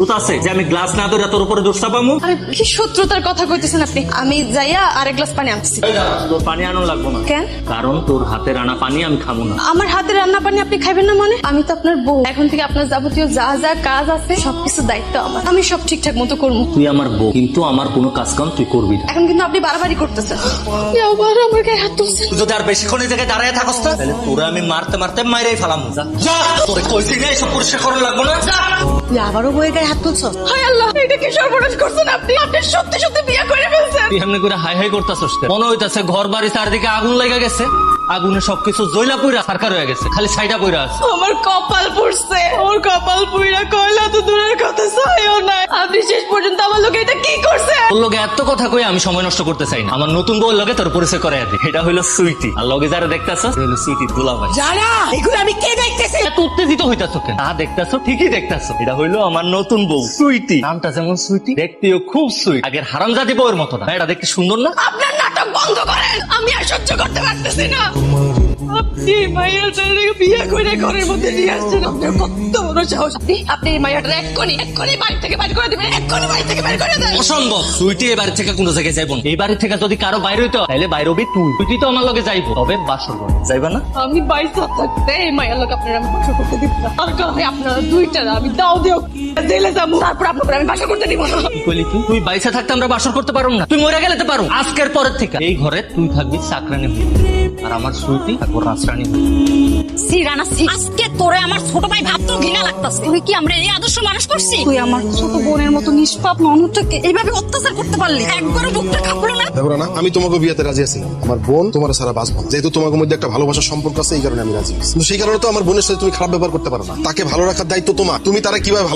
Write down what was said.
শত্রুতা আছে যে আমি গ্লাস না ধরে তোর উপরে দোষ চাপামু? আরে কি শত্রুতার কথা কইতেছেন আপনি? আমি যাইয়া আরেক গ্লাস পানি আনছি। তোর পানি আনো লাগবো না। কেন? কারণ তোর হাতে রান্না পানি আমি খাবো না। আমার হাতে রান্না পানি আপনি খাইবেন না মানে? আমি তো আপনার বউ। এখন থেকে আপনার যাবতীয় যা যা কাজ আছে সবকিছু দায়িত্ব আমার। আমি সব ঠিকঠাক মতো করবো। তুই আমার বউ, কিন্তু আমার কোনো কাজ কাম তুই করবি না। এখন কিন্তু আপনি বাড়াবাড়ি করতেছেন। আবার আমার গায়ে হাত তুলছেন। তুই যদি আর বেশিক্ষণ এই জায়গায় দাঁড়ায় থাকস না, তাহলে তোরে আমি মারতে মারতে মাইরাই ফেলাম। যা, তোরে কইছি না এসব পরিষ্কার করা লাগবো না। যা। তুই আবারও বউয়ের গায়ে হাত তুলছ? হায় আল্লাহ, এটা কি সর্বনাশ করছেন আপনি? আপনি সত্যি সত্যি বিয়ে করে ফেলছেন। তুই এমনি করে হাই হাই করতাছস কেন? মনে হইতাছে ঘর বাড়ি চারদিকে আগুন লেগে গেছে, আগুনে সবকিছু জ্বলা পুইরা সরকার হয়ে গেছে, খালি ছাইটা পুইরা আছে। আমার কপাল পুড়ছে। ওর কপাল পুইরা কয়লা তো দূরের কথা, ছাইও নাই। আপনি শেষ পর্যন্ত আমার লোকে এটা কি করছেন? তোর লগে এত কথা কই আমি সময় নষ্ট করতে চাই না। আমার নতুন বউর লগে তোর পরিচয় করাই দি। এটা হইলো সুইটি, আর লগে যারা দেখতাছস হইলো সুইটি দুলাভাই। যারা এগুলো আমি কে দেখতেছি? এত উত্তেজিত হইতাছো কেন? না দেখতাছো, ঠিকই দেখতাছো। এটা হইলো আমার নতুন বউ সুইটি। নামটা যেমন সুইটি, দেখতেও খুব সুইট। আগের হারামজাদি বউয়ের মতো না। এটা দেখতে সুন্দর না? আপনার নাটক বন্ধ করেন। আমি আর সহ্য করতে পারতেছি না। আপনি এই মাইয়াটাকে বিয়ে করে ঘরের মধ্যে নিয়ে আসছেন। আপনার কত বড় সাহস! আপনি এই মাইয়াটাকে এক্ষুনি বাড়ি থেকে বাইর করে দিবেন। এক্ষুনি বাড়ি থেকে বাইর করে দেন। অসম্ভব। সুইটি এই বাড়ি থেকে কোনো জায়গায় যাইব না। এই বাড়ি থেকে যদি কারো বাইরে হইতো তাহলে বাইরে হবি তুই। সুইটি তো আমার লগে যাইবো, তবে বাসর ঘরে যাইবা না। আমি বাইসা থাকতে এই মায়ের লোক আপনারা আমি বাসা করতে দিব না। আর কারণে আপনারা দুইটা আমি দাও দিও জেলে যাবো, তারপর আপনার আমি বাসা করতে দিব না। কি কইলি তুই? তুই বাইসা থাকতে আমরা বাসর করতে পারবো না? তুই মরে গেলে তো পারো। আজকের পরের থেকে এই ঘরে তুই থাকবি চাকরানি হয়ে, আর আমার সুইটি থাকবো রাজরানী হয়ে। আজকে তোরে আমার ছোট ভাই ভাবতেও ঘৃণা লাগতাছে। তুই কি আমরা এই আদর্শ মানুষ করছি? তুই আমার ছোট বোনের মতো নিষ্পাপ মানুষটাকে এইভাবে অত্যাচার করতে পারলি? একবারও বুকটা কাঁপলো না? দেখো না, আমি তোমাকে বিয়েতে রাজি আছি না। আমার বোন তোমার সারা বাঁচবো না। যেহেতু তোমার মধ্যে একটা ভালোবাসার সম্পর্ক আছে, এই কারণে আমি রাজি আছি। কিন্তু সেই কারণে তো আমার বোনের সাথে তুমি খারাপ ব্যবহার করতে পারো না। তাকে ভালো রাখার দায়িত্ব তোমার। তুমি তারা কিভাবে ভালো